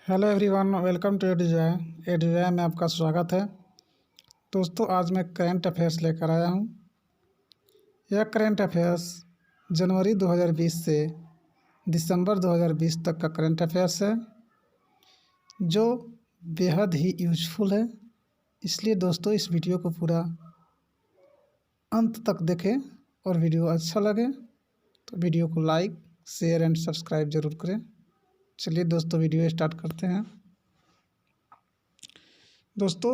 Hello everyone, welcome to एडुजाय में आपका स्वागत है। दोस्तों, आज मैं करंट अफेयर्स लेकर आया हूँ। यह करंट अफेयर्स जनवरी 2020 से दिसंबर 2020 तक का करंट अफेयर्स है, जो बेहद ही यूजफुल है। इसलिए दोस्तों, इस वीडियो को पूरा अंत तक देखें और वीडियो अच्छा लगे तो वीडियो को लाइक, शेयर एंड सब्सक्राइब ज़रूर करें। चलिए दोस्तों, वीडियो स्टार्ट करते हैं। दोस्तों,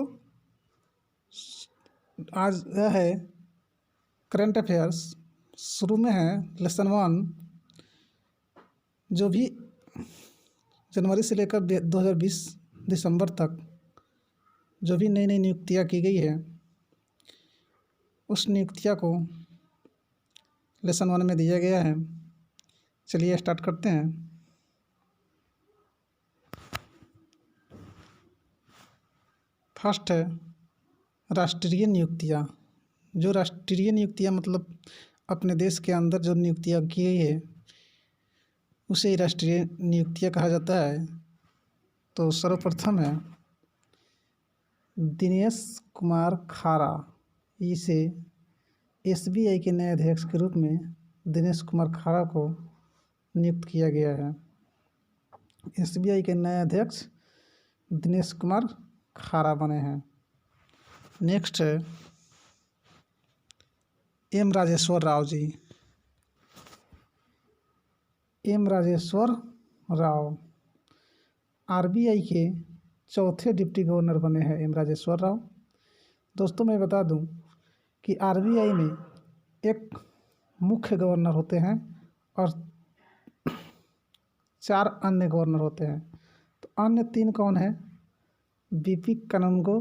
आज यह है करंट अफेयर्स। शुरू में है लेसन 1, जो भी जनवरी से लेकर 2020 दिसंबर तक जो भी नई नई नियुक्तियाँ की गई है, उस नियुक्तियाँ को लेसन 1 में दिया गया है। चलिए स्टार्ट करते हैं। फर्स्ट है राष्ट्रीय नियुक्तियाँ। जो राष्ट्रीय नियुक्तियाँ मतलब अपने देश के अंदर जो नियुक्तियाँ की गई है, उसे ही राष्ट्रीय नियुक्तियाँ कहा जाता है। तो सर्वप्रथम है दिनेश कुमार खारा। इसे एसबीआई के नए अध्यक्ष के रूप में दिनेश कुमार खारा को नियुक्त किया गया है। एसबीआई के नए अध्यक्ष दिनेश कुमार खारा बने हैं। नेक्स्ट है M Rajeshwar Rao ji. M Rajeshwar Rao RBI के चौथे डिप्टी गवर्नर बने हैं। एम राजेश्वर राव। दोस्तों, मैं बता दूं कि आरबीआई में एक मुख्य गवर्नर होते हैं और 4 अन्य गवर्नर होते हैं। तो अन्य 3 कौन है? बीपी कनंगो,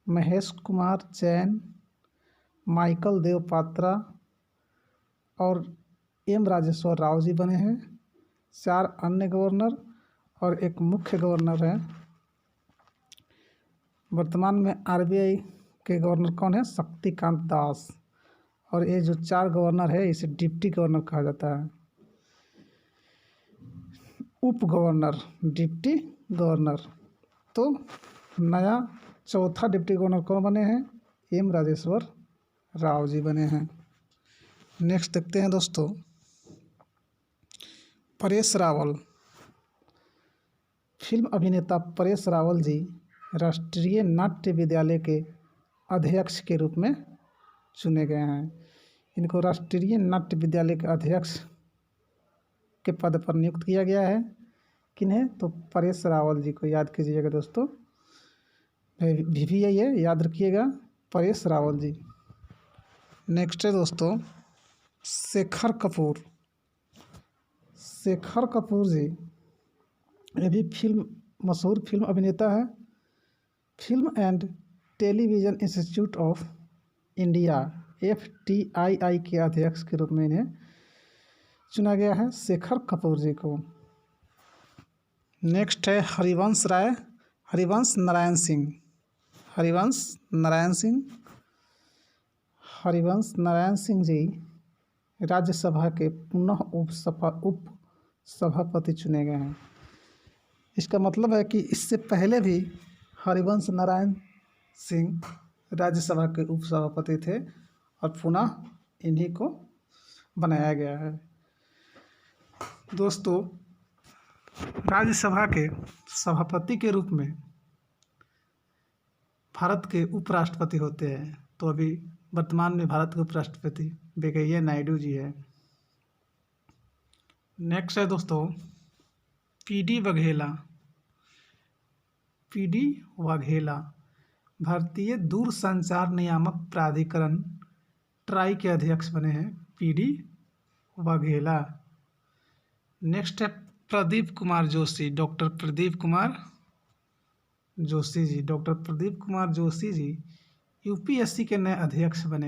महेश कुमार जैन, माइकल देव पात्रा और एम राजेश्वर राव जी बने हैं। 4 अन्य गवर्नर और एक मुख्य गवर्नर है। वर्तमान में आरबीआई के गवर्नर कौन है? शक्तिकांत दास। और ये जो 4 गवर्नर है, इसे डिप्टी गवर्नर कहा जाता है। उप गवर्नर, डिप्टी गवर्नर। तो नया चौथा डिप्टी गवर्नर कौन बने हैं? एम राजेश्वर राव जी बने हैं। नेक्स्ट देखते हैं दोस्तों, परेश रावल। फिल्म अभिनेता परेश रावल जी राष्ट्रीय नाट्य विद्यालय के अध्यक्ष के रूप में चुने गए हैं। इनको राष्ट्रीय नाट्य विद्यालय के अध्यक्ष के पद पर नियुक्त किया गया है। किन्हें? तो परेश रावल जी को याद कीजिएगा दोस्तों। VVI है, याद रखिएगा, परेश रावल जी। नेक्स्ट है दोस्तों शेखर कपूर। शेखर कपूर जी ये भी मशहूर फिल्म अभिनेता है। Film and television institute of India FTII के अध्यक्ष के रूप में इन्हें चुना गया है, शेखर कपूर जी को। नेक्स्ट है हरिवंश नारायण सिंह। हरिवंश नारायण सिंह जी राज्यसभा के पुनः उप सभापति चुने गए हैं। इसका मतलब है कि इससे पहले भी हरिवंश नारायण सिंह राज्यसभा के उपसभापति थे और पुनः इन्हीं को बनाया गया है। दोस्तों, राज्यसभा के सभापति के रूप में भारत के उपराष्ट्रपति होते हैं। तो अभी वर्तमान में भारत के उपराष्ट्रपति वेंकैया नायडू जी है। नेक्स्ट है दोस्तों पीडी वाघेला भारतीय दूरसंचार नियामक प्राधिकरण ट्राई के अध्यक्ष बने हैं, पीडी वाघेला। नेक्स्ट है प्रदीप कुमार जोशी। डॉक्टर प्रदीप कुमार जोशी जी यूपीएससी के नए अध्यक्ष बने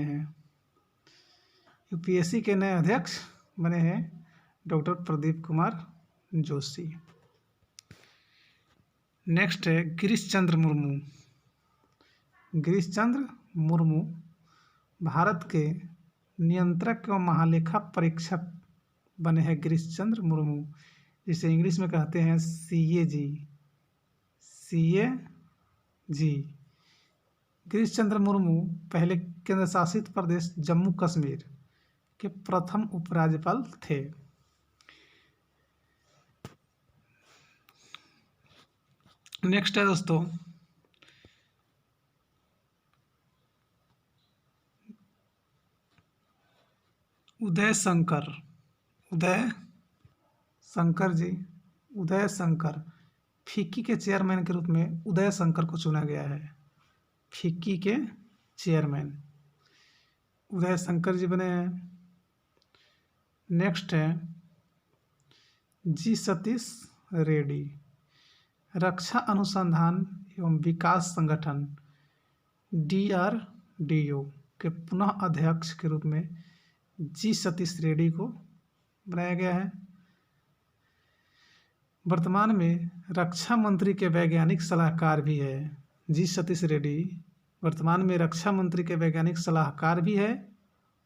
हैं। डॉक्टर प्रदीप कुमार जोशी। नेक्स्ट है गिरीश चंद्र मुर्मू भारत के नियंत्रक एवं महालेखा परीक्षक बने हैं। गिरीश चंद्र मुर्मू, जिसे इंग्लिश में कहते हैं CAG, CA जी। गिरीश चंद्र मुर्मू पहले केंद्र शासित प्रदेश जम्मू कश्मीर के प्रथम उपराज्यपाल थे। नेक्स्ट है दोस्तों उदय शंकर जी। उदय शंकर फिक्की के चेयरमैन के रूप में उदय शंकर को चुना गया है। फिक्की के चेयरमैन उदय शंकर जी बने हैं। नेक्स्ट है जी सतीश रेड्डी। रक्षा अनुसंधान एवं विकास संगठन DRDO के पुनः अध्यक्ष के रूप में जी सतीश रेड्डी को बनाया गया है। वर्तमान में रक्षा मंत्री के वैज्ञानिक सलाहकार भी है। जी सतीश रेड्डी वर्तमान में रक्षा मंत्री के वैज्ञानिक सलाहकार भी है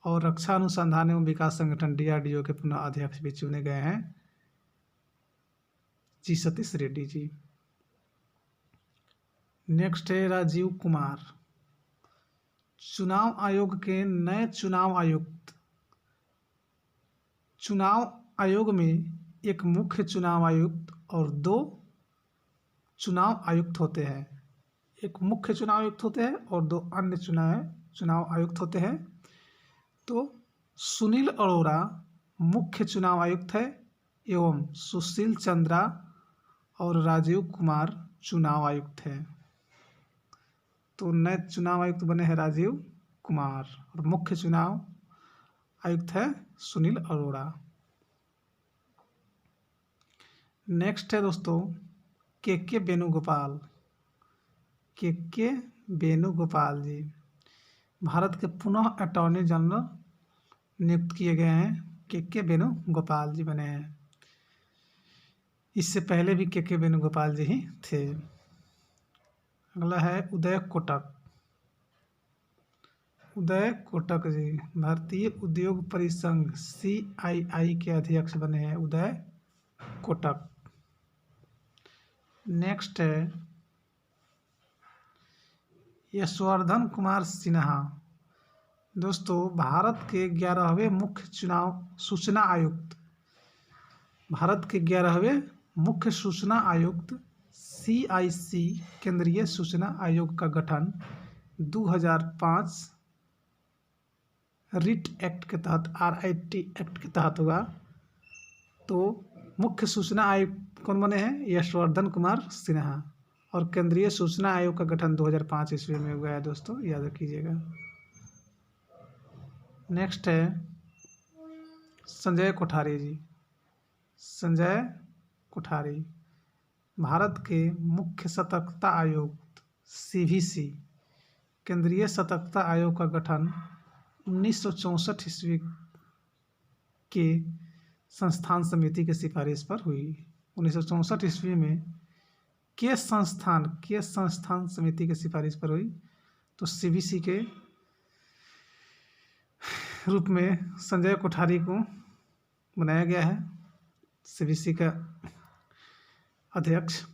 और रक्षा अनुसंधान एवं विकास संगठन DRDO के पुनः अध्यक्ष भी चुने गए हैं जी सतीश रेड्डी जी। नेक्स्ट है राजीव कुमार। चुनाव आयोग के नए चुनाव आयुक्त। चुनाव आयोग में एक मुख्य चुनाव आयुक्त और 2 चुनाव आयुक्त होते हैं। एक मुख्य चुनाव आयुक्त होते हैं और 2 अन्य चुनाव आयुक्त होते हैं। तो सुनील अरोड़ा मुख्य चुनाव आयुक्त है एवं सुशील चंद्रा और राजीव कुमार चुनाव आयुक्त है। तो नए चुनाव आयुक्त बने हैं राजीव कुमार और मुख्य चुनाव आयुक्त है सुनील अरोड़ा। नेक्स्ट है दोस्तों के वेणुगोपाल। के वेणुगोपाल जी भारत के पुनः अटॉर्नी जनरल नियुक्त किए गए हैं। के वेणुगोपाल जी बने हैं। इससे पहले भी के वेणुगोपाल जी ही थे। अगला है उदय कोटक जी भारतीय उद्योग परिसंघ CII के अध्यक्ष बने हैं उदय कोटक। नेक्स्ट है यशवर्धन कुमार सिन्हा। दोस्तों भारत के 11वें मुख्य सूचना आयुक्त CIC केंद्रीय सूचना आयोग का गठन 2005 रिट एक्ट के तहत RIT एक्ट के तहत हुआ। तो मुख्य सूचना आयुक्त कौन बने हैं? यशवर्धन कुमार सिन्हा। और केंद्रीय सूचना आयोग का गठन 2005 ईस्वी में हुआ है दोस्तों, याद रखिएगा। नेक्स्ट है संजय कोठारी जी। संजय कोठारी भारत के मुख्य सतर्कता आयुक्त CVC केंद्रीय सतर्कता आयोग का गठन 1964 ईस्वी के संस्थान समिति की सिफारिश पर हुई। 1964 ईस्वी में के संस्थान समिति की सिफारिश पर हुई। तो CVC के रूप में संजय कोठारी को बनाया गया है CVC का अध्यक्ष।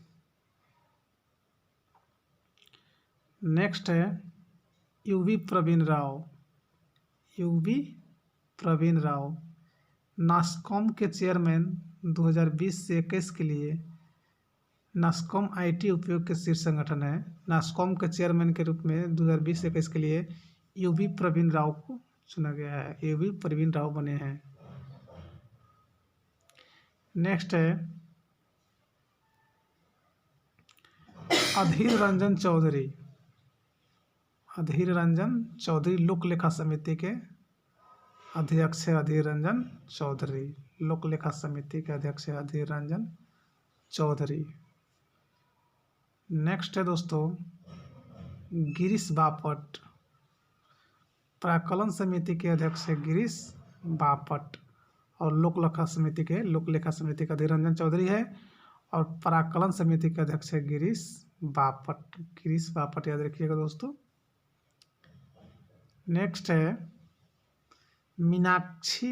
नेक्स्ट है UV प्रवीण राव नास्कॉम के चेयरमैन 2020 से 21 के लिए। नास्कॉम IT उपयोग के शीर्ष संगठन है। नास्कॉम के चेयरमैन के रूप में 2020 से 21 के लिए UV प्रवीण राव को चुना गया है। UV प्रवीण राव बने हैं। नेक्स्ट है अधीर रंजन चौधरी लोक लेखा समिति के अध्यक्ष है। अधीर रंजन चौधरी लोक लेखा समिति के अध्यक्ष है अधीर रंजन चौधरी। नेक्स्ट है दोस्तों गिरीश बापट। प्राक्कलन समिति के अध्यक्ष है गिरीश बापट और लोक लेखा समिति का अधीर रंजन चौधरी है और प्राक्कलन समिति के अध्यक्ष है गिरीश बापट याद रखिएगा दोस्तों। नेक्स्ट है मीनाक्षी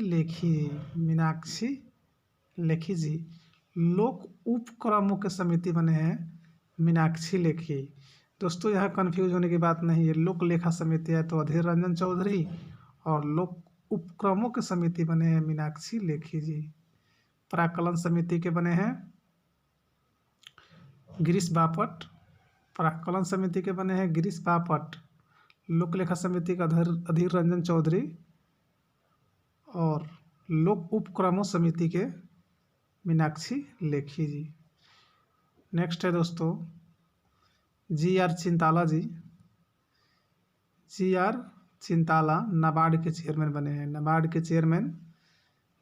लेखी जी लोक उपक्रमों के समिति बने हैं मीनाक्षी लेखी। दोस्तों यहाँ कन्फ्यूज होने की बात नहीं है, लोक लेखा समिति है तो अधीर रंजन चौधरी, और लोक उपक्रमों की समिति बने हैं मीनाक्षी लेखी जी। प्राक्कलन समिति के बने हैं गिरीश बापट। प्राक्कलन समिति के बने हैं गिरीश बापट। लोक लेखा समिति का अधीर रंजन चौधरी, और लोक उपक्रमों समिति के मीनाक्षी लेखी जी। नेक्स्ट है दोस्तों GR चिंताला जी। GR चिंताला नाबार्ड के चेयरमैन बने हैं। नाबार्ड के चेयरमैन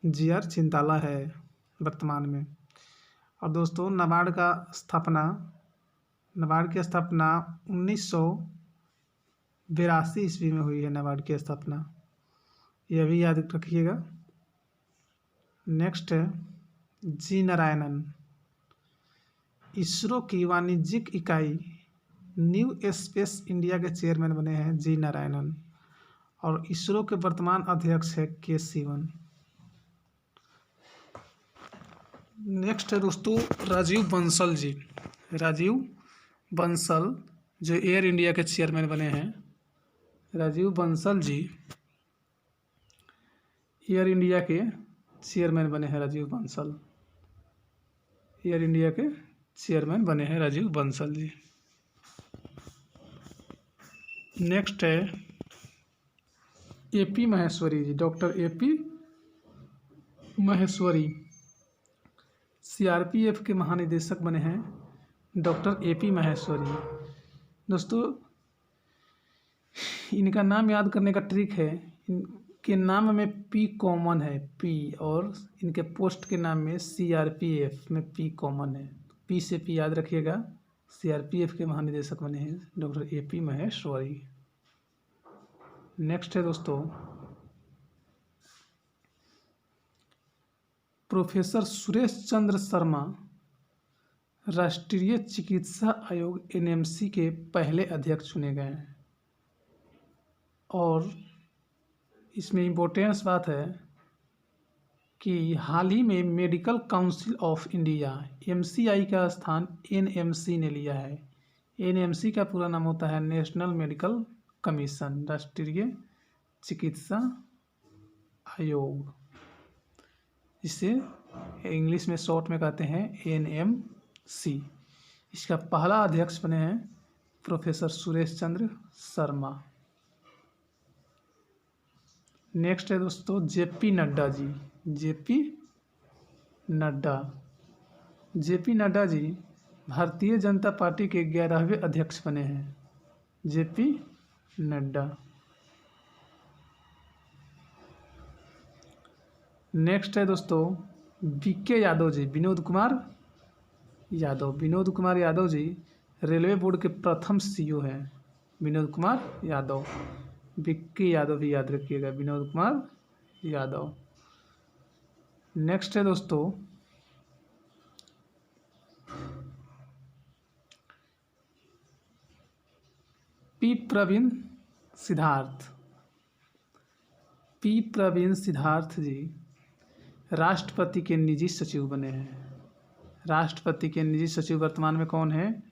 GR चिंताला है वर्तमान में। और दोस्तों नाबार्ड की स्थापना 1982 ईस्वी में हुई है। नाबार्ड की स्थापना यह भी याद रखिएगा। नेक्स्ट है जी नारायणन। इसरो की वाणिज्यिक इकाई न्यू स्पेस इंडिया के चेयरमैन बने हैं जी नारायणन, और इसरो के वर्तमान अध्यक्ष है के सिवन। नेक्स्ट है दोस्तों राजीव बंसल जी। राजीव बंसल जो एयर इंडिया के चेयरमैन बने हैं। राजीव बंसल जी एयर इंडिया के चेयरमैन बने हैं। राजीव बंसल एयर इंडिया के चेयरमैन बने हैं राजीव बंसल जी। नेक्स्ट है AP महेश्वरी जी। डॉक्टर AP महेश्वरी CRPF के महानिदेशक बने हैं डॉक्टर AP महेश्वरी। दोस्तों इनका नाम याद करने का ट्रिक है, इनके नाम में P कॉमन है, P, और इनके पोस्ट के नाम में CRPF में P कॉमन है। P से P याद रखिएगा। CRPF के महानिदेशक बने हैं डॉक्टर AP महेश्वरी। नेक्स्ट है दोस्तों प्रोफेसर सुरेश चंद्र शर्मा राष्ट्रीय चिकित्सा आयोग NMC के पहले अध्यक्ष चुने गए हैं। और इसमें इम्पोर्टेंस बात है कि हाल ही में medical council of India MCI का स्थान NMC ने लिया है। NMC का पूरा नाम होता है नेशनल मेडिकल कमीशन, राष्ट्रीय चिकित्सा आयोग, जिसे इंग्लिश में शॉर्ट में कहते हैं NMC। इसका पहला अध्यक्ष बने हैं प्रोफेसर सुरेश चंद्र शर्मा। नेक्स्ट है दोस्तों JP Nadda ji. JP Nadda ji Bharatiya Janata party के 11वें अध्यक्ष बने हैं। JP नड्डा। नेक्स्ट है दोस्तों BK Yadav ji. Vinod Kumar Yadav ji railway board के प्रथम CEO हैं। विनोद कुमार यादव। BK यादव भी याद रखिएगा, विनोद कुमार यादव। नेक्स्ट है दोस्तों P प्रवीण सिद्धार्थ जी राष्ट्रपति के निजी सचिव बने हैं। राष्ट्रपति के निजी सचिव वर्तमान में कौन है?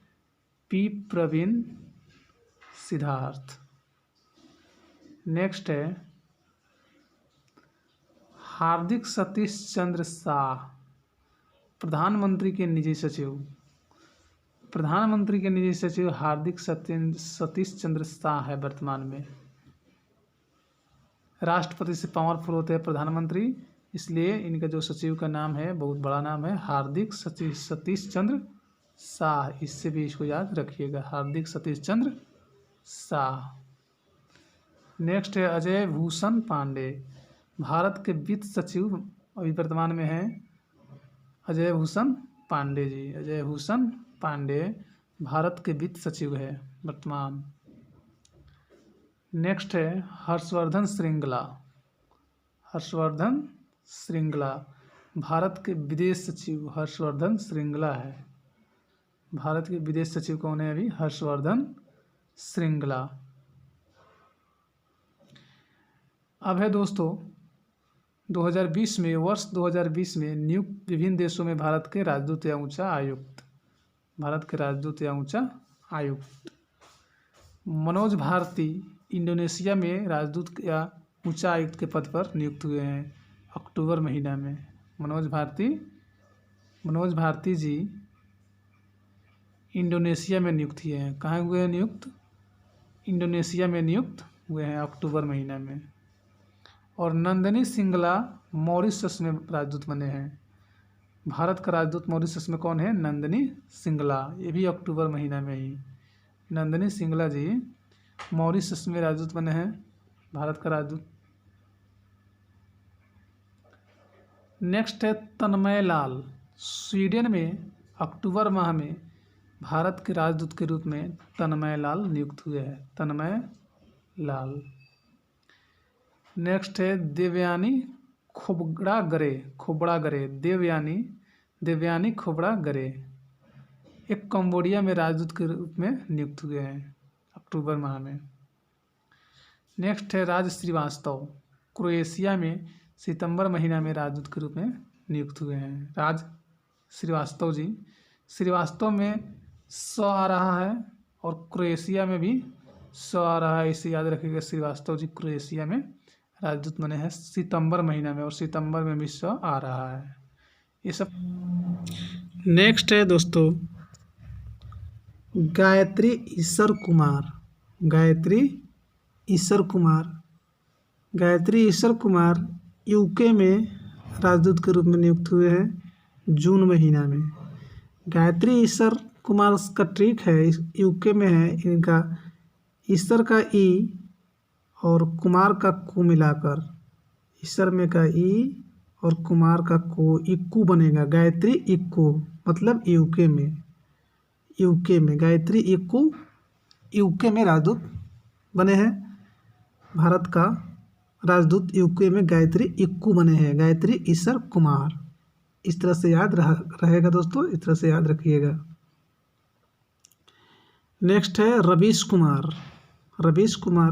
P प्रवीण सिद्धार्थ। नेक्स्ट है हार्दिक सतीश चंद्र शाह प्रधानमंत्री के निजी सचिव। हार्दिक सतीश चंद्र शाह है वर्तमान में। राष्ट्रपति से पावरफुल होते हैं प्रधानमंत्री, इसलिए इनका जो सचिव का नाम है बहुत बड़ा नाम है, हार्दिक सतीश चंद्र शाह। इससे भी इसको याद रखिएगा, हार्दिक सतीश चंद्र शाह। नेक्स्ट है अजय भूषण पांडे। भारत के वित्त सचिव अभी वर्तमान में हैं अजय भूषण पांडे जी। अजय भूषण पांडे भारत के वित्त सचिव है वर्तमान। नेक्स्ट है हर्षवर्धन श्रृंगला भारत के विदेश सचिव हर्षवर्धन श्रृंगला है। भारत के विदेश सचिव कौन है अभी? हर्षवर्धन श्रृंगला। अब है दोस्तों 2020 में, वर्ष 2020 में नियुक्त विभिन्न देशों में भारत के राजदूत या उच्च आयुक्त। भारत के राजदूत या उच्च आयुक्त। मनोज भारती इंडोनेशिया में राजदूत या उच्च आयुक्त के पद पर नियुक्त हुए हैं अक्टूबर महीना में। मनोज भारती जी इंडोनेशिया में नियुक्त हुए हैं। कहाँ हुए हैं नियुक्त? इंडोनेशिया में नियुक्त हुए हैं अक्टूबर महीना में। और नंदिनी सिंगला मॉरिशस में राजदूत बने हैं। भारत का राजदूत मॉरिशस में कौन है? नंदिनी सिंगला। ये भी अक्टूबर महीना में ही नंदिनी सिंगला जी मॉरिशस में राजदूत बने हैं, भारत का राजदूत। नेक्स्ट है तन्मय लाल। स्वीडन में अक्टूबर माह में भारत के राजदूत के रूप में तन्मय लाल नियुक्त हुए हैं। तन्मय लाल। नेक्स्ट है देवयानी खोबड़ा गरे। देवयानी खोबड़ा गरे एक कंबोडिया में राजदूत के रूप में नियुक्त हुए हैं अक्टूबर माह में। नेक्स्ट है राज श्रीवास्तव। क्रोएशिया में सितंबर महीना में राजदूत के रूप में नियुक्त हुए हैं। राज श्रीवास्तव जी। श्रीवास्तव में स आ रहा है और क्रोएशिया में भी स आ रहा है, इसे याद रखिएगा। श्रीवास्तव जी क्रोएशिया में राजदूत बने हैं सितंबर महीना में, और सितंबर में भी स आ रहा है। ये सब। नेक्स्ट है दोस्तों गायत्री ईश्वर कुमार यूके में राजदूत के रूप में नियुक्त हुए हैं जून महीना में। गायत्री ईश्वर कुमार का ट्रिक है, यूके में है। इनका ईश्वर का ई और कुमार का कु मिलाकर, ईश्वर में का ई और कुमार का को इक्कू बनेगा। गायत्री इक्कू मतलब यूके में गायत्री इक्कू यूके में राजदूत बने हैं। भारत का राजदूत यूके में गायत्री इक्कू बने हैं, गायत्री ईश्वर कुमार। इस तरह से याद रहेगा दोस्तों, इस तरह से याद रखिएगा। नेक्स्ट है रवीश कुमार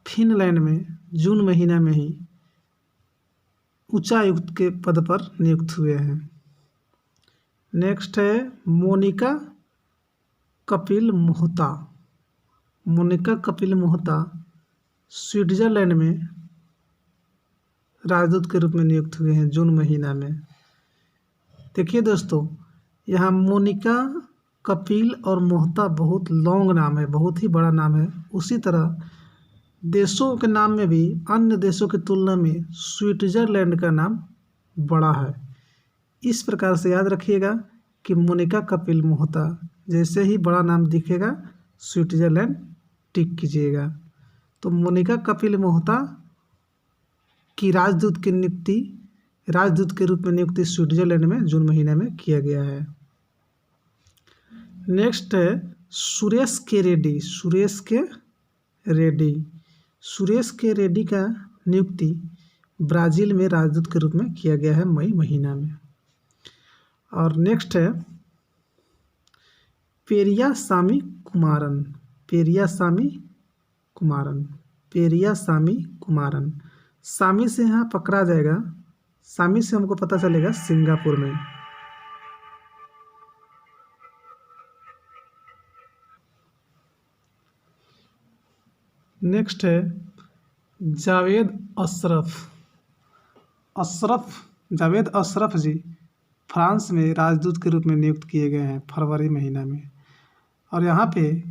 फिनलैंड में जून महीना में ही उच्चायुक्त के पद पर नियुक्त हुए हैं। नेक्स्ट है मोनिका कपिल मोहता स्विट्जरलैंड में राजदूत के रूप में नियुक्त हुए हैं जून महीना में। देखिए दोस्तों, यहाँ मोनिका, कपिल और मोहता बहुत लॉन्ग नाम है, बहुत ही बड़ा नाम है। उसी तरह देशों के नाम में भी अन्य देशों की तुलना में स्विट्जरलैंड का नाम बड़ा है। इस प्रकार से याद रखिएगा कि मोनिका कपिल मोहता, जैसे ही बड़ा नाम दिखेगा स्विट्जरलैंड टिक कीजिएगा। तो मोनिका कपिल मोहता की राजदूत के रूप में नियुक्ति स्विट्जरलैंड में जून महीने में किया गया है। नेक्स्ट है सुरेश के रेड्डी का नियुक्ति ब्राज़ील में राजदूत के रूप में किया गया है मई महीना में। और नेक्स्ट है पेरियासामी कुमारन। सामी से यहाँ पकड़ा जाएगा, सामी से हमको पता चलेगा सिंगापुर में। नेक्स्ट है जावेद अशरफ जी फ्रांस में राजदूत के रूप में नियुक्त किए गए हैं फरवरी महीना में। और यहाँ पे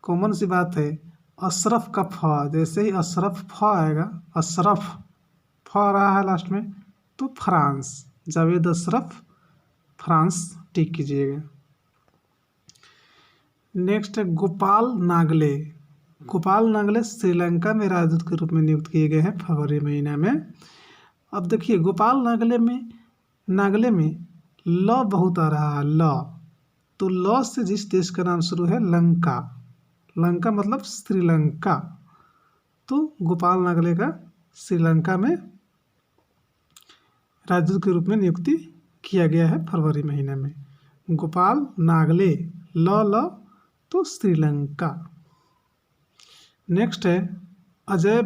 कॉमन सी बात है, अशरफ का फ, जैसे ही अशरफ फ आएगा, अशरफ फ आ रहा है लास्ट में, तो फ्रांस, जावेद अशरफ फ्रांस टिक कीजिएगा। नेक्स्ट है गोपाल नागले श्रीलंका में राजदूत के रूप में नियुक्त किए गए हैं फरवरी महीना में। अब देखिए गोपाल नागले में ल बहुत आ रहा है, ल, तो ल से जिस देश का नाम शुरू है लंका मतलब श्रीलंका, तो गोपाल नागले का श्रीलंका में राजदूत के रूप में नियुक्ति किया गया है फरवरी महीने में। गोपाल नागले ल तो श्रीलंका। नेक्स्ट है अजय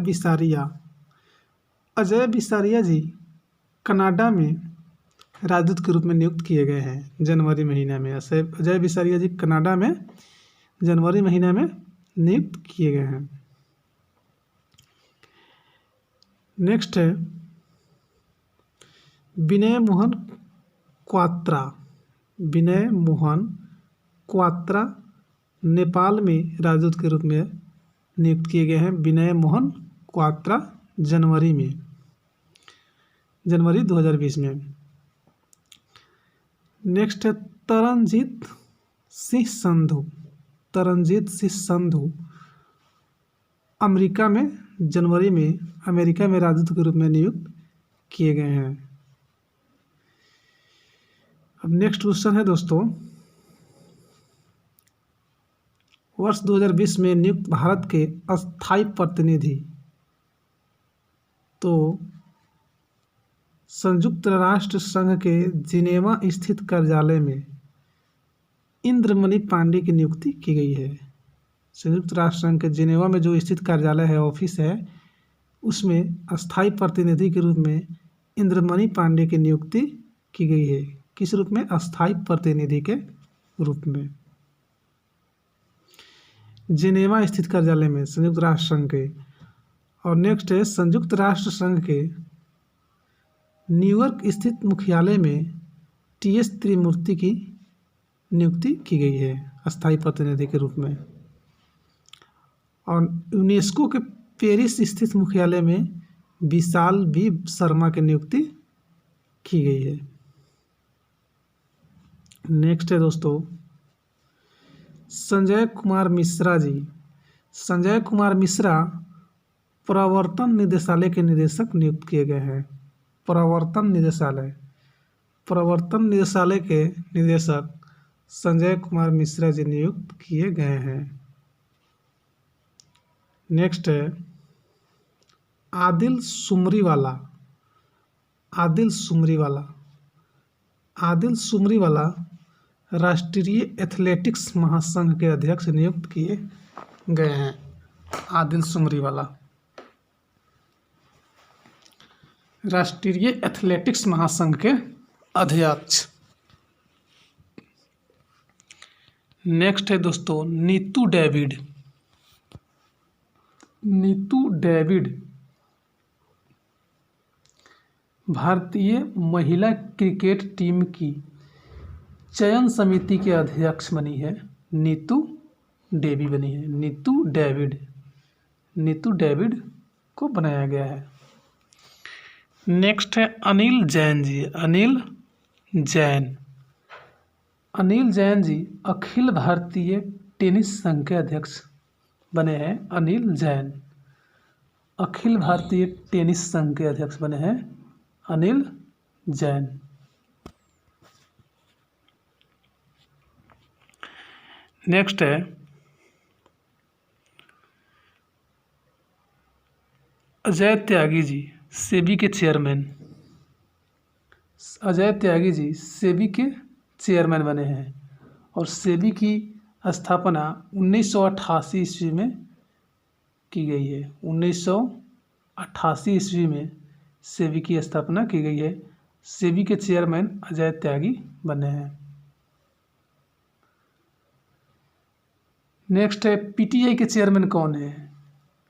बिसारिया जी कनाडा में राजदूत के रूप में नियुक्त किए गए हैं जनवरी महीने में। अजय बिसारिया जी कनाडा में जनवरी महीने में नियुक्त किए गए हैं। नेक्स्ट है विनय मोहन क्वात्रा। विनय मोहन क्वात्रा नेपाल में राजदूत के रूप में नियुक्त किए गए हैं। विनय मोहन क्वात्रा जनवरी 2020 में। नेक्स्ट है तरनजीत सिंह संधू। तरनजीत सिंह संधू अमेरिका में जनवरी में अमेरिका में राजदूत के रूप में नियुक्त किए गए हैं। अब नेक्स्ट क्वेश्चन है दोस्तों, वर्ष 2020 में नियुक्त भारत के अस्थायी प्रतिनिधि। तो संयुक्त राष्ट्र संघ के जिनेवा स्थित कार्यालय में इंद्रमणि पांडे की नियुक्ति की गई है। संयुक्त राष्ट्र संघ के जिनेवा में जो स्थित कार्यालय है, ऑफिस है, उसमें अस्थायी प्रतिनिधि के रूप में इंद्रमणि पांडे की नियुक्ति की गई है। किस रूप में? अस्थायी प्रतिनिधि के रूप में जिनेवा स्थित कार्यालय में संयुक्त राष्ट्र संघ के। और नेक्स्ट है संयुक्त राष्ट्र संघ के न्यूयॉर्क स्थित मुख्यालय में टीएस त्रिमूर्ति की नियुक्ति की गई है अस्थायी प्रतिनिधि के रूप में। और यूनेस्को के पेरिस स्थित मुख्यालय में विशाल बी शर्मा की नियुक्ति की गई है। नेक्स्ट है दोस्तों संजय कुमार मिश्रा जी। संजय कुमार मिश्रा प्रवर्तन निदेशालय के निदेशक नियुक्त किए गए हैं। प्रवर्तन निदेशालय के निदेशक संजय कुमार मिश्रा जी नियुक्त किए गए हैं। नेक्स्ट है आदिल सुमरीवाला राष्ट्रीय एथलेटिक्स महासंघ के अध्यक्ष नियुक्त किए गए हैं। आदिल सुमरीवाला राष्ट्रीय एथलेटिक्स महासंघ के अध्यक्ष। नेक्स्ट है दोस्तों नीतू डेविड भारतीय महिला क्रिकेट टीम की चयन समिति के अध्यक्ष बनी है। नीतू डेविड को बनाया गया है। नेक्स्ट है अनिल जैन जी। अनिल जैन जी अखिल भारतीय टेनिस संघ के अध्यक्ष बने हैं। अनिल जैन अखिल भारतीय टेनिस संघ के अध्यक्ष बने हैं। अनिल जैन। नेक्स्ट है अजय त्यागी जी सेबी के चेयरमैन। अजय त्यागी जी सेबी के चेयरमैन बने हैं और सेबी की स्थापना 1988 ईस्वी में की गई है। 1988 ईस्वी में सेबी की स्थापना की गई है। सेबी के चेयरमैन अजय त्यागी बने हैं। नेक्स्ट है पीटीआई के चेयरमैन कौन है?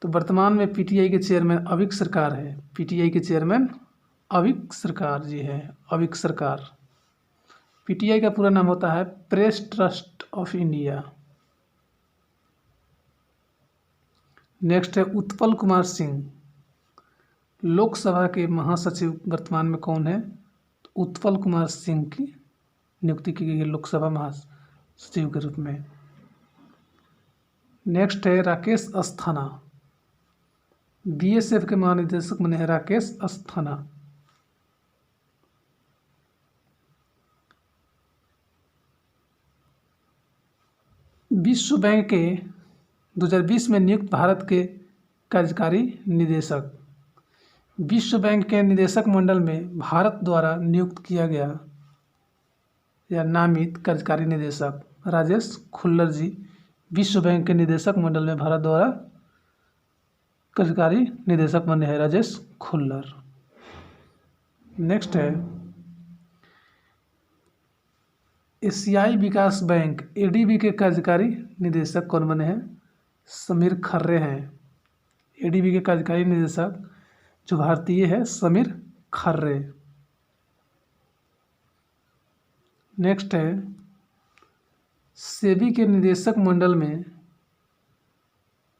तो वर्तमान में पीटीआई के चेयरमैन अविक सरकार है। पीटीआई के चेयरमैन अविक सरकार जी है। अविक सरकार। पीटीआई का पूरा नाम होता है press trust of India. Next है उत्पल कुमार सिंह। लोकसभा के महासचिव वर्तमान में कौन है? तो उत्पल कुमार सिंह की नियुक्ति की गई है लोकसभा महासचिव के रूप में। नेक्स्ट है राकेश अस्थाना। बीएसएफ के महानिदेशक बने हैं राकेश अस्थाना। विश्व बैंक के 2020 में नियुक्त भारत के कार्यकारी निदेशक। विश्व बैंक के निदेशक मंडल में भारत द्वारा नियुक्त किया गया या नामित कार्यकारी निदेशक राजेश खुल्लर जी विश्व बैंक के निदेशक मंडल में भारत द्वारा कार्यकारी निदेशक बने हैं राजेश खुल्लर। नेक्स्ट है एशियाई विकास बैंक एडीबी के कार्यकारी निदेशक कौन बने हैं? समीर खर्रे हैं। एडीबी के कार्यकारी निदेशक जो भारतीय है समीर खर्रे। नेक्स्ट है सेबी के निदेशक मंडल में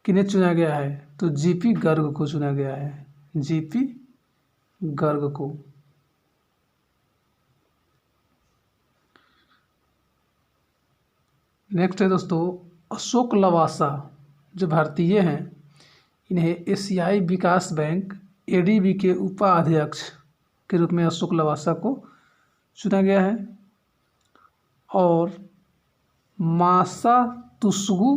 किन्हें चुना गया है? तो जीपी गर्ग को चुना गया है, जीपी गर्ग को। नेक्स्ट है दोस्तों अशोक लवासा जो भारतीय हैं, इन्हें एशियाई विकास बैंक एडीबी के उपाध्यक्ष के रूप में अशोक लवासा को चुना गया है। और मासात्सुगु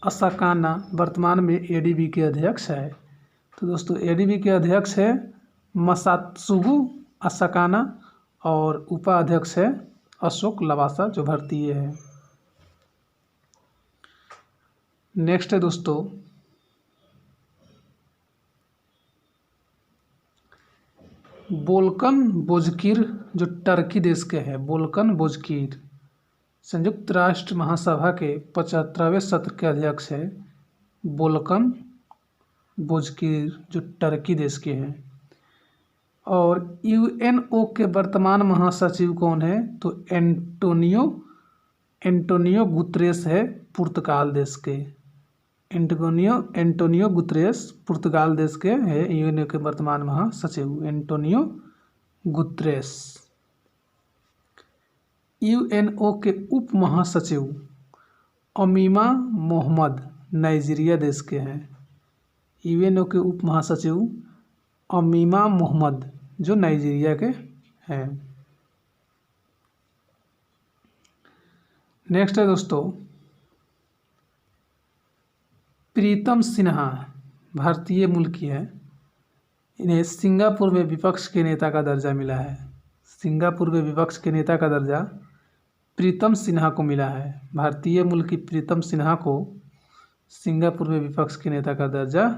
असाकाना वर्तमान में एडीबी के अध्यक्ष है। तो दोस्तों एडीबी के अध्यक्ष है मासात्सुगु असाकाना और उपाध्यक्ष है अशोक लवासा जो भारतीय है। नेक्स्ट है दोस्तों बोल्कन बोजकीर जो टर्की देश के हैं, बोल्कन बोजकीर संयुक्त राष्ट्र महासभा के 75वें सत्र के अध्यक्ष है बोल्कन बोजकीर जो टर्की देश के हैं। और यूएनओ के वर्तमान महासचिव कौन है? तो एंटोनियो गुतरेस है पुर्तगाल देश के। एंटोनियो गुतरेस पुर्तगाल देश के है यूएनओ के वर्तमान महासचिव एंटोनियो गुतरेस। यूएनओ के उप महासचिव अमीमा मोहम्मद नाइजीरिया देश के हैं। यूएनओ के उप महासचिव अमीमा मोहम्मद जो नाइजीरिया के हैं। नेक्स्ट है दोस्तों प्रीतम सिन्हा भारतीय मूल की है, इन्हें सिंगापुर में विपक्ष के नेता का दर्जा मिला है। सिंगापुर में विपक्ष के नेता का दर्जा प्रीतम सिन्हा को मिला है। भारतीय मूल की प्रीतम सिन्हा को सिंगापुर में विपक्ष के नेता का दर्जा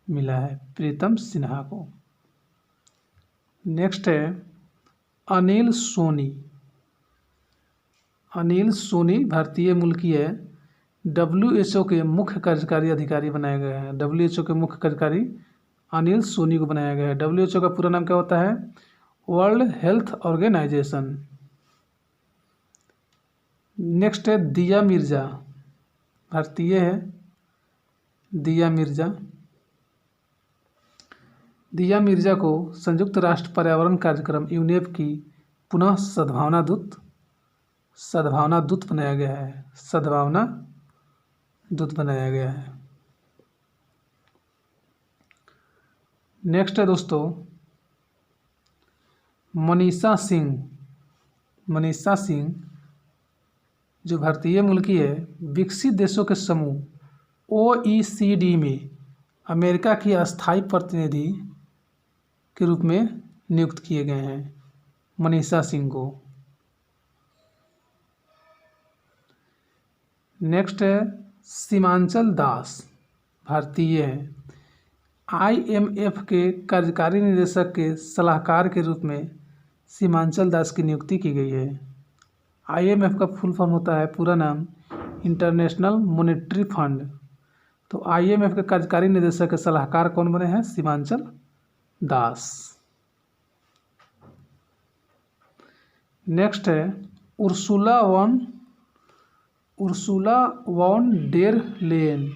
मिला है, प्रीतम सिन्हा को। नेक्स्ट है अनिल सोनी। अनिल सोनी भारतीय मूल की है, डब्ल्यूएचओ के मुख्य कार्यकारी अधिकारी बनाए गए हैं। डब्ल्यूएचओ के मुख्य कार्यकारी अनिल सोनी को बनाया गया है। डब्ल्यूएचओ का पूरा नाम क्या होता है? World health organisation. नेक्स्ट है दिया मिर्जा, भारतीय है दिया मिर्जा। दिया मिर्जा को संयुक्त राष्ट्र पर्यावरण कार्यक्रम यूनेप की पुनः सद्भावना दूत बनाया गया है। सद्भावना दूत बनाया गया है। नेक्स्ट है दोस्तों मनीषा सिंह जो भारतीय मूल की है, विकसित देशों के समूह OECD में अमेरिका की अस्थायी प्रतिनिधि के रूप में नियुक्त किए गए हैं मनीषा सिंह को। नेक्स्ट है सीमांचल दास, भारतीय हैं। IMF के कार्यकारी निदेशक के सलाहकार के रूप में सीमांचल दास की नियुक्ति की गई है। IMF का फुल फॉर्म होता है, पूरा नाम इंटरनेशनल मॉनेटरी फंड। तो IMF के कार्यकारी निदेशक के सलाहकार कौन बने हैं? सीमांचल दास। नेक्स्ट है उर्सुला वॉन डेर लेयन,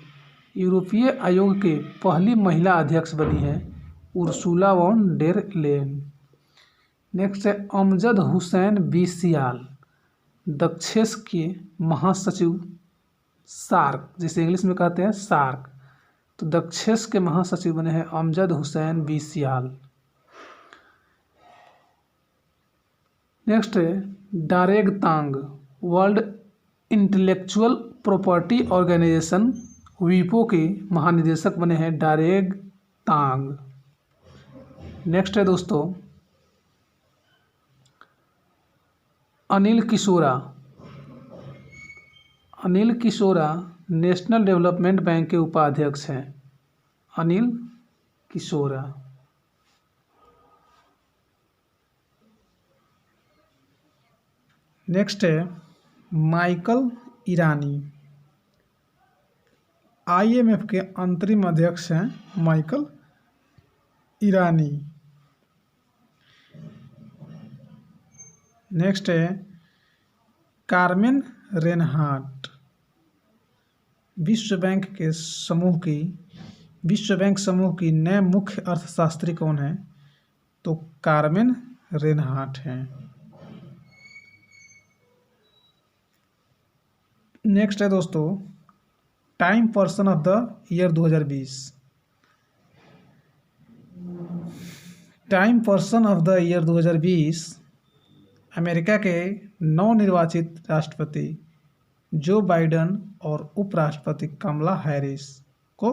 यूरोपीय आयोग के पहली महिला अध्यक्ष बनी है Ursula von der Leyen. Next है अमजद हुसैन बीसियाल, दक्षेस के महासचिव सार्क, जिसे इंग्लिश में कहते हैं सार्क। तो दक्षेस के महासचिव बने हैं अमजद हुसैन बीसियाल। नेक्स्ट है डारेग तांग, वर्ल्ड इंटेलेक्चुअल प्रॉपर्टी ऑर्गेनाइजेशन वीपो के महानिदेशक बने हैं डारेग तांग। नेक्स्ट है दोस्तों अनिल किशोरा नेशनल डेवलपमेंट बैंक के उपाध्यक्ष हैं। अनिल किशोरा। नेक्स्ट है माइकल ईरानी, IMF के अंतरिम अध्यक्ष हैं माइकल ईरानी। नेक्स्ट है कार्मेन रेनहार्ट, विश्व बैंक समूह की नए मुख्य अर्थशास्त्री कौन है? तो कार्मेन रेनहार्ट हैं। नेक्स्ट है दोस्तों time person of the year 2020। Time person of the year 2020 America के नवनिर्वाचित राष्ट्रपति जो बाइडन और उपराष्ट्रपति कमला हैरिस को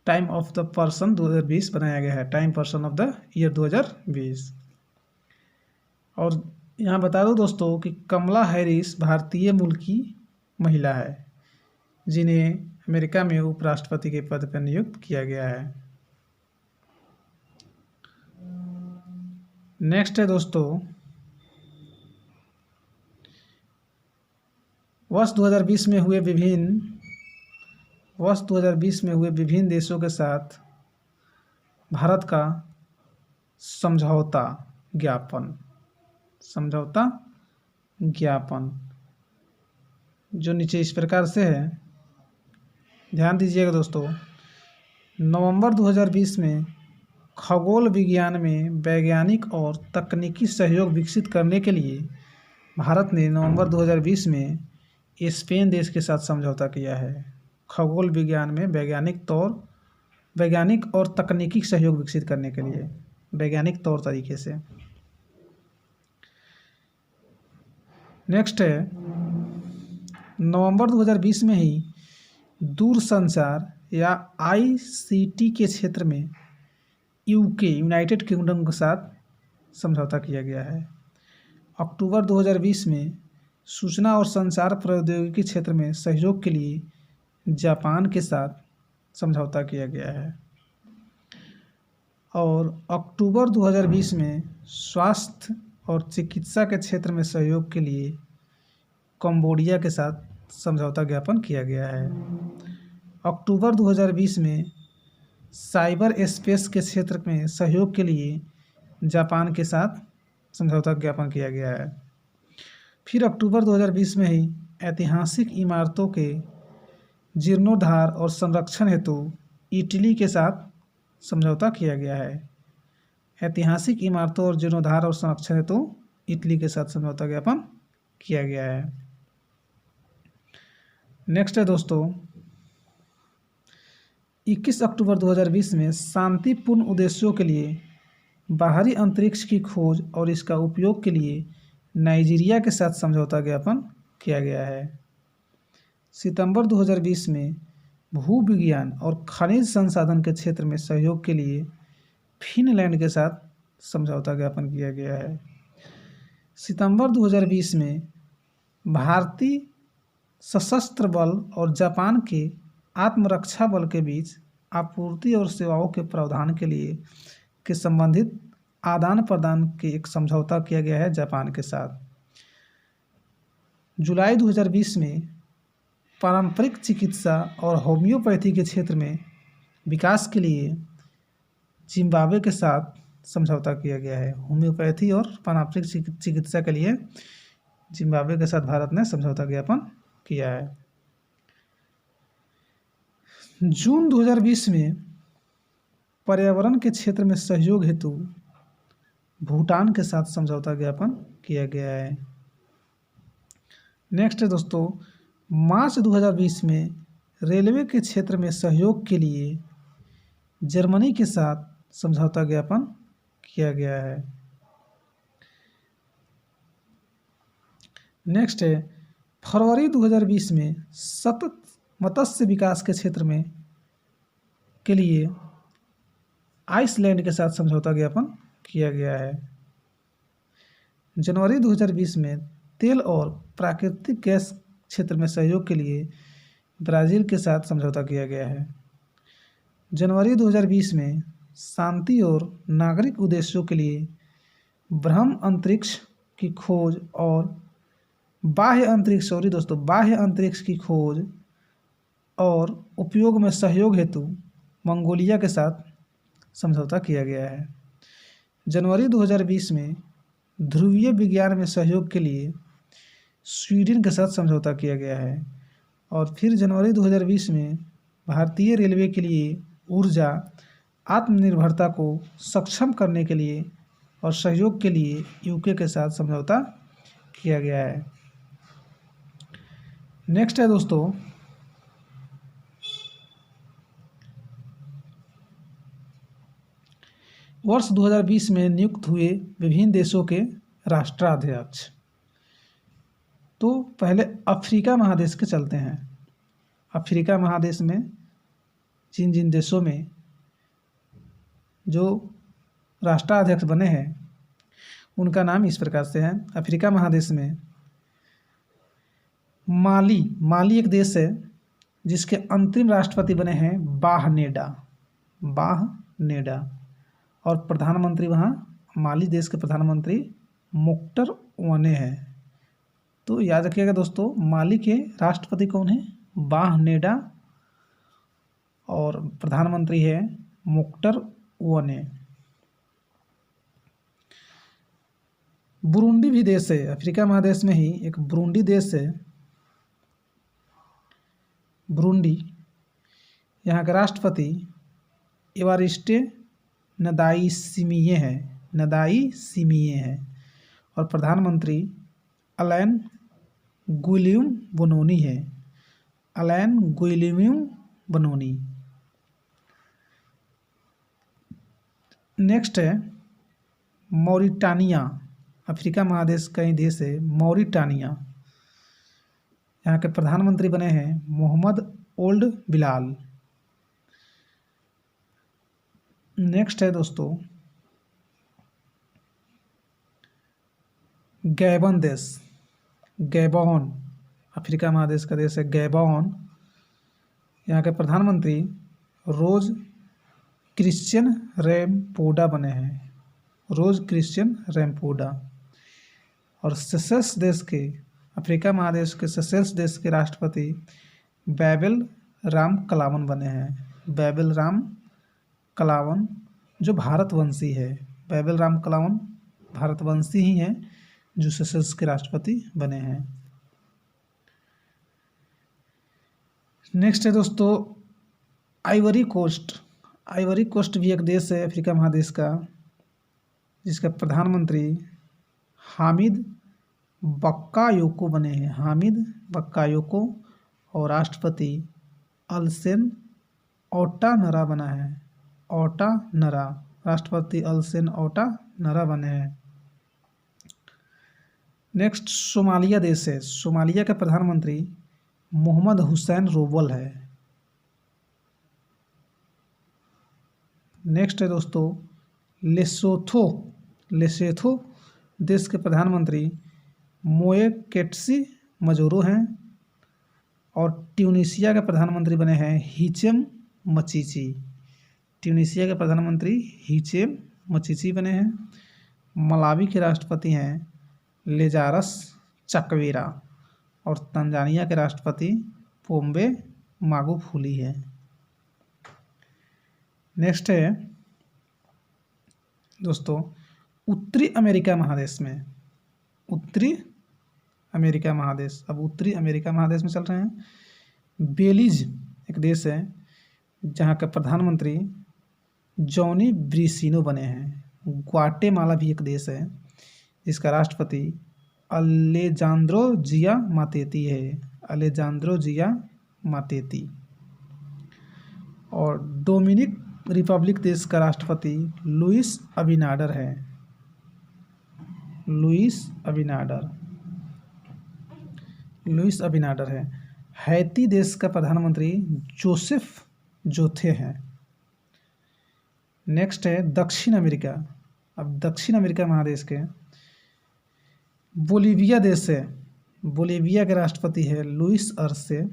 टाइम ऑफ द पर्सन 2020 बनाया गया है, time person of the year 2020। और यहाँ बता दो दोस्तों कि कमला हैरिस भारतीय मूल की महिला है जिन्हें अमेरिका में उपराष्ट्रपति के पद पर नियुक्त किया गया है। नेक्स्ट है दोस्तों वर्ष 2020 में हुए विभिन्न देशों के साथ भारत का समझौता ज्ञापन जो नीचे इस प्रकार से है, ध्यान दीजिएगा दोस्तों। नवंबर 2020 में खगोल विज्ञान में वैज्ञानिक और तकनीकी सहयोग विकसित करने के लिए भारत ने नवंबर 2020 में स्पेन देश के साथ समझौता किया है। खगोल विज्ञान में वैज्ञानिक और तकनीकी सहयोग विकसित करने के लिए वैज्ञानिक तौर तरीके से। नेक्स्ट है नवंबर 2020 में ही दूरसंचार या ICT के क्षेत्र में यूनाइटेड किंगडम के साथ समझौता किया गया है। अक्टूबर 2020 में सूचना और संचार प्रौद्योगिकी क्षेत्र में सहयोग के लिए जापान के साथ समझौता किया गया है। और अक्टूबर 2020 में स्वास्थ्य और चिकित्सा के क्षेत्र में सहयोग के लिए कंबोडिया के साथ समझौता ज्ञापन किया गया है। अक्टूबर 2020 में साइबर स्पेस के क्षेत्र में सहयोग के लिए जापान के साथ समझौता ज्ञापन किया गया है। फिर अक्टूबर 2020 में ही ऐतिहासिक इमारतों के जीर्णोद्धार और संरक्षण हेतु इटली के साथ समझौता किया गया है। ऐतिहासिक इमारतों और जीर्णोद्धार और संरक्षण हेतु इटली के साथ समझौता ज्ञापन किया गया है। नेक्स्ट है दोस्तों 21 अक्टूबर 2020 में शांतिपूर्ण उद्देश्यों के लिए बाहरी अंतरिक्ष की खोज और इसका उपयोग के लिए नाइजीरिया के साथ समझौता ज्ञापन किया गया है। सितंबर 2020 में भूविज्ञान और खनिज संसाधन के क्षेत्र में सहयोग के लिए फिनलैंड के साथ समझौता ज्ञापन किया गया है। सितंबर 2020 में भारतीय सशस्त्र बल और जापान के आत्मरक्षा बल के बीच आपूर्ति और सेवाओं के प्रावधान के संबंधित आदान प्रदान के एक समझौता किया गया है जापान के साथ। जुलाई 2020 में पारंपरिक चिकित्सा और होम्योपैथी के क्षेत्र में विकास के लिए जिम्बाब्वे के साथ समझौता किया गया है। होम्योपैथी और पारंपरिक चिकित्सा के लिए जिम्बाब्वे के साथ भारत ने समझौता ज्ञापन किया है। जून 2020 में पर्यावरण के क्षेत्र में सहयोग हेतु भूटान के साथ समझौता ज्ञापन किया गया है। नेक्स्ट है दोस्तों मार्च 2020 में रेलवे के क्षेत्र में सहयोग के लिए जर्मनी के साथ समझौता ज्ञापन किया गया है। नेक्स्ट है फरवरी 2020 में सतत मत्स्य विकास के क्षेत्र में के लिए आइसलैंड के साथ समझौता ज्ञापन किया गया है। जनवरी 2020 में तेल और प्राकृतिक गैस क्षेत्र में सहयोग के लिए ब्राज़ील के साथ समझौता किया गया है। जनवरी 2020 में शांति और नागरिक उद्देश्यों के लिए ब्रह्म अंतरिक्ष की खोज और बाह्य अंतरिक्ष की खोज और उपयोग में सहयोग हेतु मंगोलिया के साथ समझौता किया गया है। जनवरी 2020 में ध्रुवीय विज्ञान में सहयोग के लिए स्वीडन के साथ समझौता किया गया है। और फिर जनवरी 2020 में भारतीय रेलवे के लिए ऊर्जा आत्मनिर्भरता को सक्षम करने के लिए और सहयोग के लिए यूके के साथ समझौता किया गया है। नेक्स्ट है दोस्तों, वर्ष 2020 में नियुक्त हुए विभिन्न देशों के राष्ट्राध्यक्ष। तो पहले अफ्रीका महादेश के चलते हैं। अफ्रीका महादेश में जिन जिन देशों में जो राष्ट्राध्यक्ष बने हैं उनका नाम इस प्रकार से है। अफ्रीका महादेश में माली एक देश है जिसके अंतरिम राष्ट्रपति बने हैं बाहनेडा और प्रधानमंत्री वहाँ माली देश के प्रधानमंत्री मोक्टर वने हैं। तो याद रखिएगा दोस्तों, माली के राष्ट्रपति कौन है? बाहनेडा और प्रधानमंत्री है मोक्टर वने। बुरुंडी भी देश है, अफ्रीका महादेश में ही एक बुरुंडी देश है। बुरुंडी, यहाँ के राष्ट्रपति एवारिस्टे नदाईसिमिये है और प्रधानमंत्री अलैन गुइलियम बनोनी। नेक्स्ट है मॉरिटानिया। अफ्रीका महादेश का ही देश है मॉरिटानिया। यहाँ के प्रधानमंत्री बने हैं मोहम्मद ओल्ड बिलाल। नेक्स्ट है दोस्तों गैबन देश। गैबॉन अफ्रीका महादेश का देश है गैबॉन। यहाँ के प्रधानमंत्री रोज क्रिश्चियन रैमपोडा बने हैं, और सेशेल्स देश के, अफ्रीका महादेश के सेशेल्स देश के राष्ट्रपति बैबल राम कलावन बने हैं। बैबल राम कलावन जो भारतवंशी है, बैबल राम कलावन भारतवंशी ही हैं जो सेशेल्स के राष्ट्रपति बने हैं। नेक्स्ट है दोस्तों आइवरी कोस्ट भी एक देश है अफ्रीका महादेश का जिसका प्रधानमंत्री हामिद बक्कायोको बने हैं। और राष्ट्रपति अलसेन ओटानरा बना है। राष्ट्रपति अलसेन ओटानरा बने हैं। नेक्स्ट सोमालिया देश है। सोमालिया के प्रधानमंत्री मोहम्मद हुसैन रोबल है। नेक्स्ट है दोस्तों लेसोथो देश के प्रधानमंत्री मोएकेट्सी मजोरो हैं और ट्यूनीशिया के प्रधानमंत्री बने हैं हिचेम मचीची बने हैं। मलावी के राष्ट्रपति हैं लेजारस चकवेरा और तंजानिया के राष्ट्रपति पोम्बे मागुफुली है। नेक्स्ट है दोस्तों उत्तरी अमेरिका महादेश में। अब उत्तरी अमेरिका महादेश में चल रहे हैं। बेलीज एक देश है जहाँ का प्रधानमंत्री जॉनी ब्रिसिनो बने हैं। ग्वाटेमाला भी एक देश है जिसका राष्ट्रपति अलेजांद्रो जिया मातेती और डोमिनिक रिपब्लिक देश का राष्ट्रपति लुइस अबिनाडर है। हैती देश का प्रधानमंत्री जोसेफ जोथे हैं। नेक्स्ट है दक्षिण अमेरिका। अब दक्षिण अमेरिका महादेश के बोलीविया देश है। बोलीविया के राष्ट्रपति है लुइस अर्से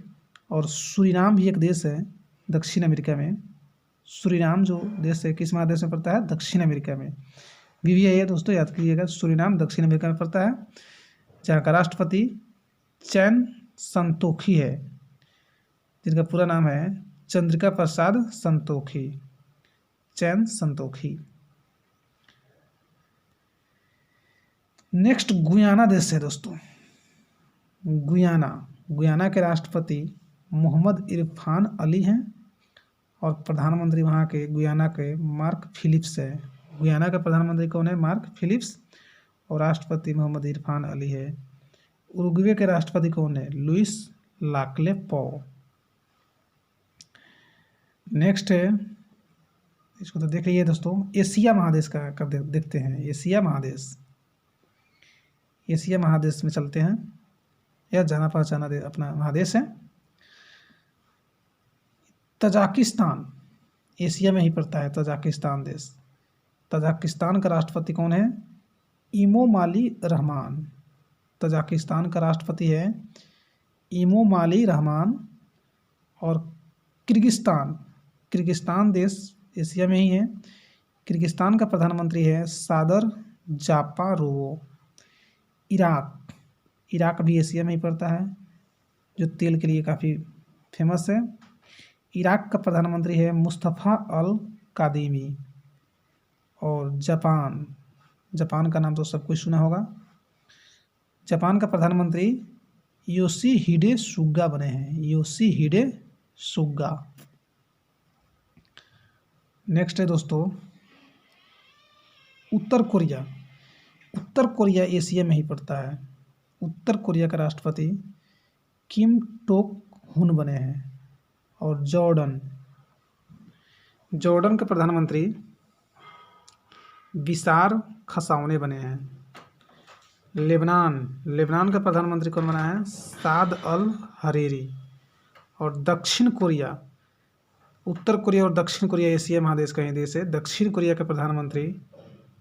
और सूरीनाम भी एक देश है दक्षिण अमेरिका में। सूरीनाम जो देश है किस महादेश में पड़ता है? दक्षिण अमेरिका में। BVI है दोस्तों, याद कीजिएगा। सूरीनाम दक्षिण अमेरिका में पड़ता है, जहाँ का राष्ट्रपति चैन संतोखी है, जिनका पूरा नाम है चंद्रिका प्रसाद संतोखी, चैन संतोखी। नेक्स्ट गुयाना देश है दोस्तों। गुयाना के राष्ट्रपति मोहम्मद इरफान अली हैं और प्रधानमंत्री वहाँ के गुयाना के मार्क फिलिप्स है। गुयाना के प्रधानमंत्री कौन है? मार्क फिलिप्स, और राष्ट्रपति मोहम्मद इरफान अली है। उरुग्वे के राष्ट्रपति कौन है? लुइस लाकले पो। नेक्स्ट है, इसको तो देख लीजिए दोस्तों, एशिया महादेश का देखते हैं। एशिया महादेश में चलते हैं। यह जाना पहचाना अपना महादेश है। तजाकिस्तान एशिया में ही पड़ता है, तजाकिस्तान देश। तजाकिस्तान का राष्ट्रपति कौन है? Emomali Rahmon. तजाकिस्तान का राष्ट्रपति है इमोमाली रहमान। और किर्गिस्तान देश एशिया में ही है। किर्गिस्तान का प्रधानमंत्री है सादर जापारोव। इराक भी एशिया में ही पड़ता है, जो तेल के लिए काफ़ी फेमस है। इराक का प्रधानमंत्री है मुस्तफ़ा अल कादिमी। और जापान का नाम तो सब कुछ सुना होगा। जापान का प्रधानमंत्री योशिहिडे सुगा बने हैं, योशिहिडे सुगा। नेक्स्ट है दोस्तों उत्तर कोरिया एशिया में ही पड़ता है। उत्तर कोरिया का राष्ट्रपति किम टोक हुन बने हैं। और जॉर्डन के प्रधानमंत्री बिसार खसाउने बने हैं। लेबनान का प्रधानमंत्री कौन बना है? साद अल हरीरी। और उत्तर कोरिया और दक्षिण कोरिया एशिया महादेश का ही देश है। दक्षिण कोरिया के प्रधानमंत्री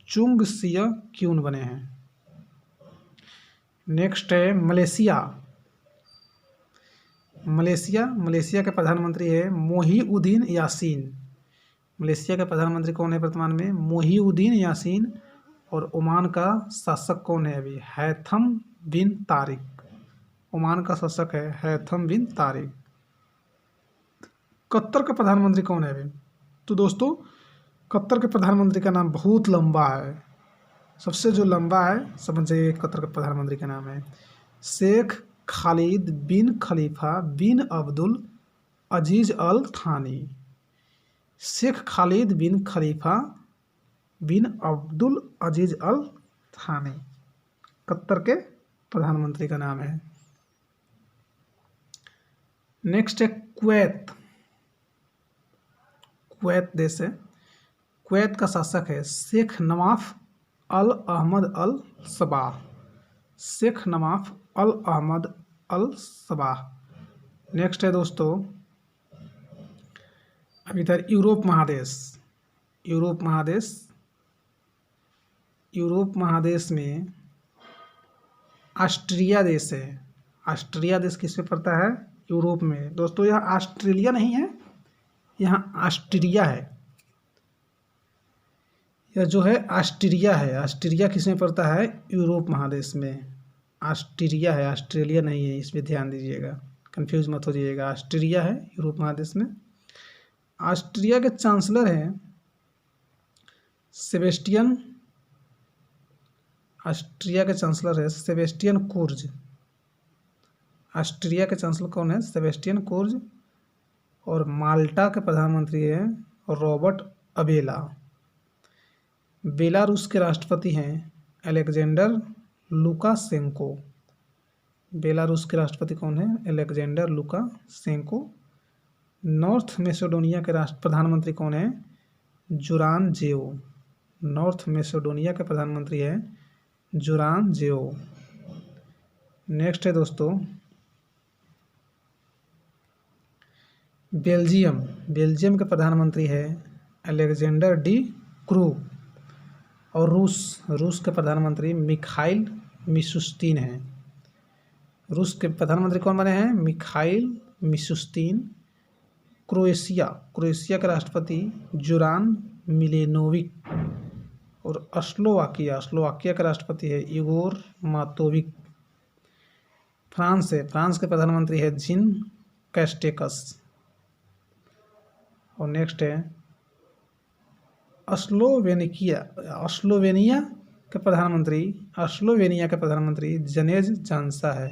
चुंग सिया क्यून बने हैं। नेक्स्ट है मलेशिया के प्रधानमंत्री है मोहिउद्दीन यासीन। मलेशिया का प्रधानमंत्री कौन है वर्तमान में? मोहिउद्दीन यासीन। और ओमान का शासक कौन है अभी? हैथम बिन तारिक। ओमान का शासक है हैथम बिन तारिक। कतर का प्रधानमंत्री कौन है अभी? तो दोस्तों कतर के प्रधानमंत्री का नाम बहुत लंबा है, सबसे जो लंबा है समझिए कतर के प्रधानमंत्री का नाम है शेख खालिद बिन खलीफा बिन अब्दुल अजीज अल थानी। शेख खालिद बिन खलीफा बिन अब्दुल अजीज अल थानी कतर के प्रधानमंत्री का नाम है। नेक्स्ट है कुवैत देश है। कुवैत का शासक है शेख नवाफ अल अहमद अल सबाह। शेख नवाफ अल अहमद अल सबाह। नेक्स्ट है दोस्तों अब इधर यूरोप महादेश में ऑस्ट्रिया देश है। ऑस्ट्रिया देश किस पे पड़ता है? यूरोप में। दोस्तों यह ऑस्ट्रेलिया नहीं है, यहाँ ऑस्ट्रिया है। यह जो है ऑस्ट्रिया है। ऑस्ट्रिया किस में पड़ता है? यूरोप महादेश में। ऑस्ट्रिया है, ऑस्ट्रेलिया नहीं है, इस पर ध्यान दीजिएगा, कंफ्यूज मत हो जाइएगा। ऑस्ट्रिया है यूरोप महादेश में। ऑस्ट्रिया के चांसलर हैं सेबेस्टियन कुर्ज। ऑस्ट्रिया के चांसलर कौन है? सेबेस्टियन कुर्ज। और माल्टा के प्रधानमंत्री हैं रॉबर्ट अबेला। बेलारूस के राष्ट्रपति हैं अलेक्जेंडर लुकाशेंको। बेलारूस के राष्ट्रपति कौन है? Alexander Lukashenko. नॉर्थ मैसेडोनिया के प्रधानमंत्री कौन है? जोरान जेव। नॉर्थ मैसेडोनिया के प्रधानमंत्री है जोरान जेव। नेक्स्ट है दोस्तों बेल्जियम के प्रधानमंत्री है अलेक्जेंडर डी क्रू। और रूस के प्रधानमंत्री मिखाइल मिशुस्तिन हैं। रूस के प्रधानमंत्री कौन बने हैं? Mikhail Mishustin. क्रोएशिया के राष्ट्रपति जोरान मिलेनोविक। और स्लोवाकिया का राष्ट्रपति है इगोर मातोविक। फ्रांस के प्रधानमंत्री है जीन कैस्टेकस। और नेक्स्ट है स्लोवेनिया के प्रधानमंत्री जनेज जानसा है।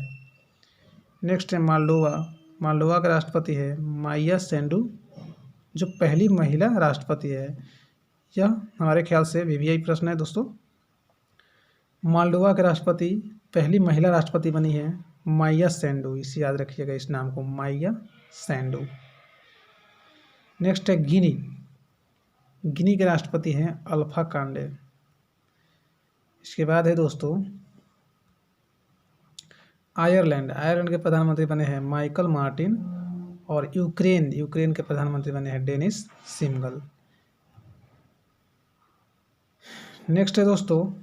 नेक्स्ट है मालडोवा का राष्ट्रपति है माइया सेंडू, जो पहली महिला राष्ट्रपति है। यह हमारे ख्याल से वीवीआई प्रश्न है दोस्तों। मालडोवा के राष्ट्रपति पहली महिला राष्ट्रपति बनी है माइया सेंडू, इसे याद रखिएगा इस नाम को, माइया सेंडू। नेक्स्ट है गिनी के राष्ट्रपति हैं अल्फा कांडे। इसके बाद है दोस्तों आयरलैंड के प्रधानमंत्री बने हैं माइकल मार्टिन। और यूक्रेन के प्रधानमंत्री बने हैं डेनिस सिमगल। नेक्स्ट है दोस्तों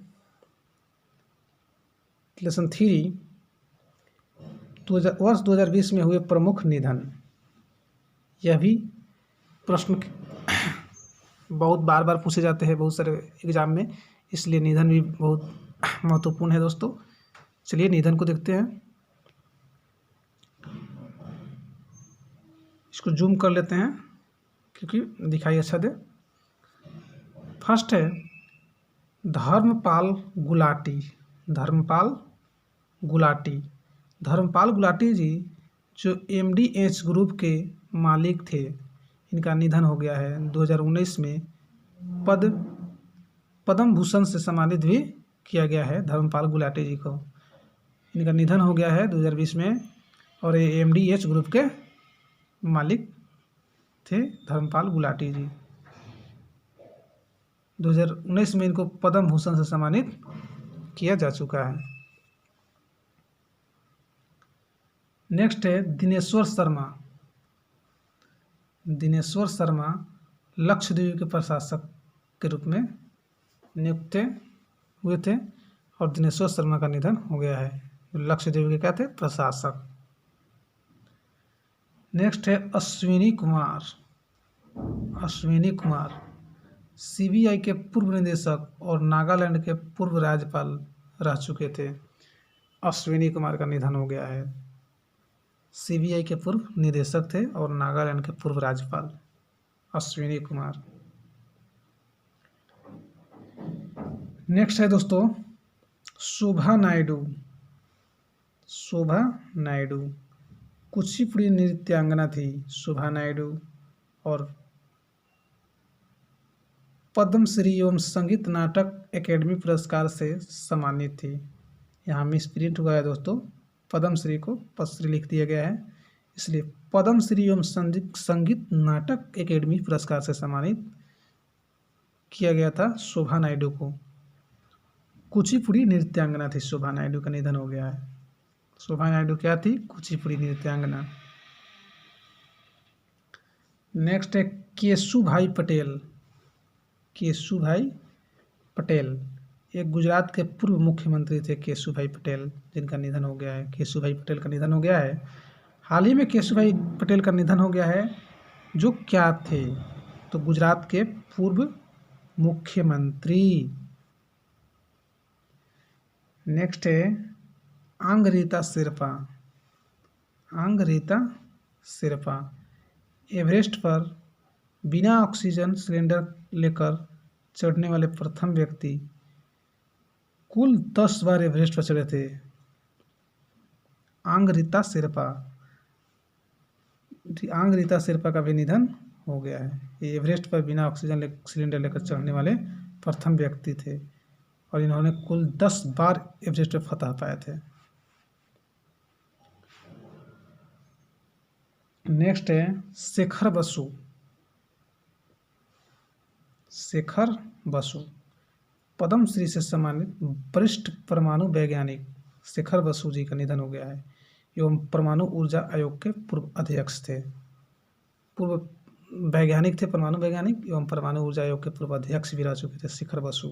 लेसन 3 वर्ष 2020 में हुए प्रमुख निधन। यह भी प्रश्न बहुत बार पूछे जाते हैं बहुत सारे एग्जाम में, इसलिए निधन भी बहुत महत्वपूर्ण है दोस्तों। चलिए निधन को देखते हैं, इसको जूम कर लेते हैं क्योंकि दिखाई अच्छा दे। फर्स्ट है धर्मपाल गुलाटी जी, जो MDH ग्रुप के मालिक थे, इनका निधन हो गया है 2019 में। पद्म भूषण से सम्मानित भी किया गया है धर्मपाल गुलाटी जी को। इनका निधन हो गया है 2020 में, और ये MDH ग्रुप के मालिक थे धर्मपाल गुलाटी जी। 2019 में इनको पद्म भूषण से सम्मानित किया जा चुका है। नेक्स्ट है दिनेश्वर शर्मा लक्षद्वीप के प्रशासक के रूप में नियुक्त हुए थे, और दिनेश्वर शर्मा का निधन हो गया है। लक्षद्वीप के क्या थे? प्रशासक। नेक्स्ट है अश्विनी कुमार CBI के पूर्व निदेशक और नागालैंड के पूर्व राज्यपाल रह चुके थे। अश्विनी कुमार का निधन हो गया है। CBI के पूर्व निदेशक थे और नागालैंड के पूर्व राज्यपाल अश्विनी कुमार। नेक्स्ट है दोस्तों शोभा नायडू कुचिपुड़ी नृत्यांगना थी शोभा नायडू, और पद्मश्री एवं संगीत नाटक एकेडमी पुरस्कार से सम्मानित थी। यहाँ मिसप्रिंट हुआ है दोस्तों, पद्मश्री को पद्मश्री लिख दिया गया है, इसलिए पद्मश्री एवं संगीत नाटक एकेडमी पुरस्कार से सम्मानित किया गया था शोभा नायडू को। कुचिपुड़ी नृत्यांगना थी शोभा नायडू का निधन हो गया है। शोभा नायडू क्या थी? कुचिपुड़ी नृत्यांगना। नेक्स्ट है केशुभाई पटेल एक गुजरात के पूर्व मुख्यमंत्री थे केशुभाई पटेल, जिनका निधन हो गया है। केशुभाई पटेल का निधन हो गया है। हाल ही में केशुभाई पटेल का निधन हो गया है, जो क्या थे? तो गुजरात के पूर्व मुख्यमंत्री। नेक्स्ट है आंगरीता शेरपा एवरेस्ट पर बिना ऑक्सीजन सिलेंडर लेकर चढ़ने वाले प्रथम व्यक्ति, कुल 10 बार एवरेस्ट पर चढ़े थे। आंगरीता शेरपा का भी निधन हो गया है। ये एवरेस्ट पर बिना ऑक्सीजन सिलेंडर लेकर चढ़ने वाले प्रथम व्यक्ति थे, और इन्होंने कुल 10 बार एवरेस्ट पर फतह पाए थे। नेक्स्ट है शेखर बसु पद्मश्री से सम्मानित वरिष्ठ परमाणु वैज्ञानिक शेखर बसु जी का निधन हो गया है। एवं परमाणु ऊर्जा आयोग के पूर्व अध्यक्ष थे, पूर्व वैज्ञानिक थे, परमाणु वैज्ञानिक एवं परमाणु ऊर्जा आयोग के पूर्व अध्यक्ष भी रह चुके थे शेखर बसु।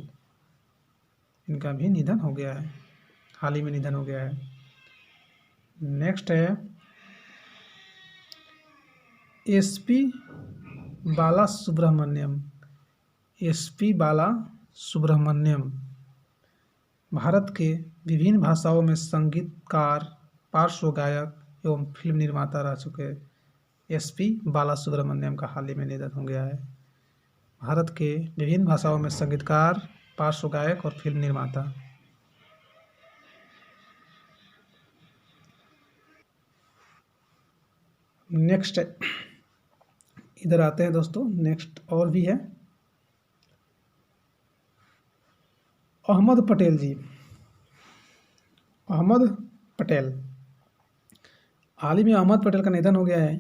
इनका भी निधन हो गया है, हाल ही में निधन हो गया है। नेक्स्ट है SP बाला सुब्रमण्यम भारत के विभिन्न भाषाओं में संगीतकार, पार्श्व गायक एवं फिल्म निर्माता रह चुके एसपी बालासुब्रमण्यम का हाल ही में निधन हो गया है। भारत के विभिन्न भाषाओं में संगीतकार, पार्श्व गायक और फिल्म निर्माता। नेक्स्ट इधर आते हैं दोस्तों, नेक्स्ट और भी है अहमद पटेल जी। अहमद पटेल, हाल ही में अहमद पटेल का निधन हो गया है।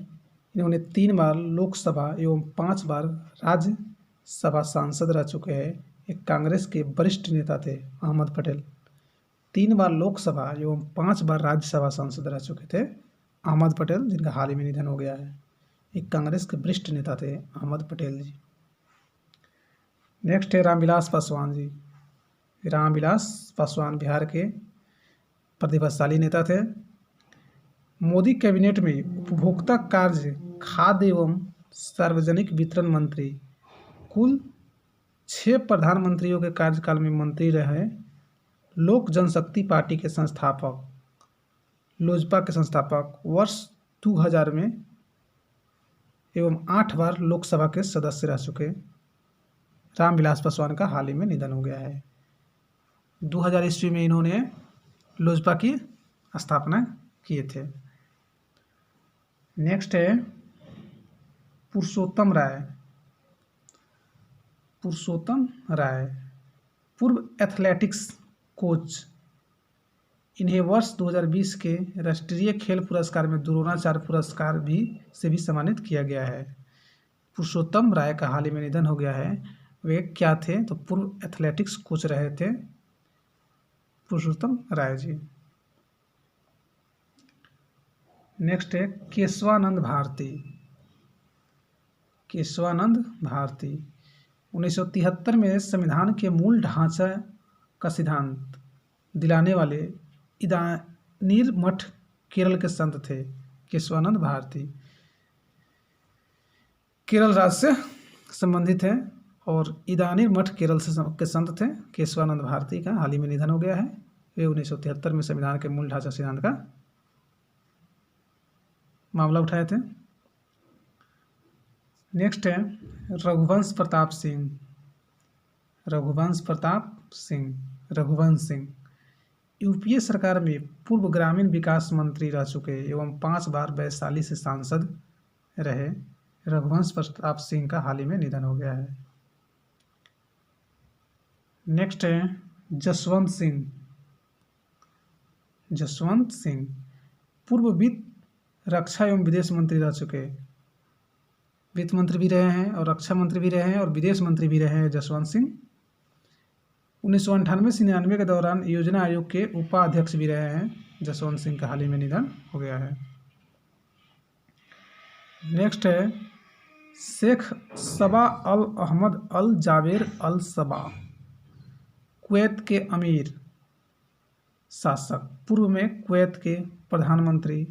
इन्होंने 3 बार लोकसभा एवं 5 बार राज्यसभा सांसद रह चुके हैं। एक कांग्रेस के वरिष्ठ नेता थे अहमद पटेल। 3 बार लोकसभा एवं 5 बार राज्यसभा सांसद रह चुके थे अहमद पटेल, जिनका हाल ही में निधन हो गया है। एक कांग्रेस के वरिष्ठ नेता थे अहमद पटेल जी। नेक्स्ट है रामविलास पासवान जी। रामविलास पासवान बिहार के प्रतिभाशाली नेता थे। मोदी कैबिनेट में उपभोक्ता कार्य, खाद्य एवं सार्वजनिक वितरण मंत्री, कुल 6 प्रधानमंत्रियों के कार्यकाल में मंत्री रहे। लोक जनशक्ति पार्टी के संस्थापक, लोजपा के संस्थापक, वर्ष 2000 में एवं 8 बार लोकसभा के सदस्य रह चुके रामविलास पासवान का हाल ही में निधन हो गया है। 2000 ईस्वी में इन्होंने लोजपा की स्थापना किए थे। नेक्स्ट है पुरुषोत्तम राय। पुरुषोत्तम राय पूर्व एथलेटिक्स कोच। इन्हें वर्ष 2020 के राष्ट्रीय खेल पुरस्कार में द्रोणाचार्य पुरस्कार से भी सम्मानित किया गया है। पुरुषोत्तम राय का हाल ही में निधन हो गया है। वे क्या थे? तो पूर्व एथलेटिक्स कोच रहे थे पुरुषोत्तम राय जी। नेक्स्ट है केशवानंद भारती। केशवानंद भारती 1973 में संविधान के मूल ढांचा का सिद्धांत दिलाने वाले इदानीर मठ केरल के संत थे। केशवानंद भारती केरल राज्य से संबंधित है और इदानीर मठ केरल के संत थे। केशवानंद भारती का हाल ही में निधन हो गया है। वे 1973 में संविधान के मूल ढांचा सिद्धांत का मामला उठाए थे। नेक्स्ट है रघुवंश प्रताप सिंह। रघुवंश प्रताप सिंह, रघुवंश सिंह यूपीए सरकार में पूर्व ग्रामीण विकास मंत्री रह चुके एवं 5 बार वैशाली से सांसद रहे। रघुवंश प्रताप सिंह का हाल ही में निधन हो गया है। नेक्स्ट है जसवंत सिंह। जसवंत सिंह पूर्व वित्त, रक्षा एवं विदेश मंत्री रह चुके। वित्त मंत्री भी रहे हैं और रक्षा मंत्री भी रहे हैं और विदेश मंत्री भी रहे हैं जसवंत सिंह। 1998-99 के दौरान योजना आयोग के उपाध्यक्ष भी रहे हैं। जसवंत सिंह का हाल ही में निधन हो गया है। नेक्स्ट है शेख सबा अल अहमद अल जाबेर अल सबा। कुवैत के अमीर शासक, पूर्व में कुवैत के प्रधानमंत्री,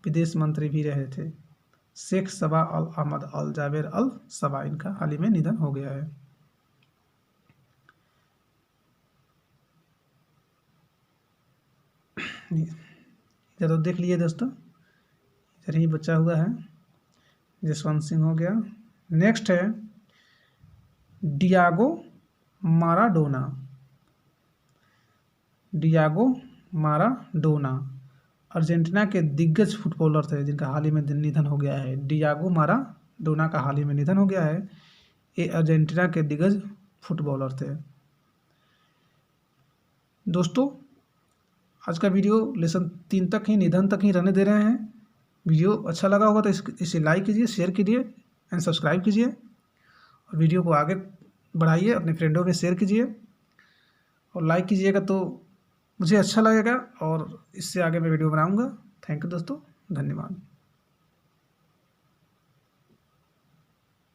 विदेश मंत्री भी रहे थे। शेख सबा अल अहमद अल जाबेर अल सबा, इनका हाल ही में निधन हो गया है। इधर तो देख लिए दोस्तों, इधर ही बचा हुआ है। जसवंत सिंह हो गया। नेक्स्ट है Diego Maradona. Diego Maradona Argentina के दिग्गज फुटबॉलर थे, जिनका हाल ही में निधन हो गया है। डियागो माराडोना का हाल ही में निधन हो गया है। ये अर्जेंटीना के दिग्गज फुटबॉलर थे। दोस्तों आज का वीडियो लेसन 3 तक ही, निधन तक ही रहने दे रहे हैं। वीडियो अच्छा लगा होगा तो इसे लाइक कीजिए, शेयर कीजिए एंड सब्सक्राइब कीजिए और वीडियो को आगे बढ़ाइए, अपने फ्रेंडों में शेयर कीजिए और लाइक कीजिएगा तो मुझे अच्छा लगेगा और इससे आगे मैं वीडियो बनाऊंगा। थैंक यू दोस्तों, धन्यवाद।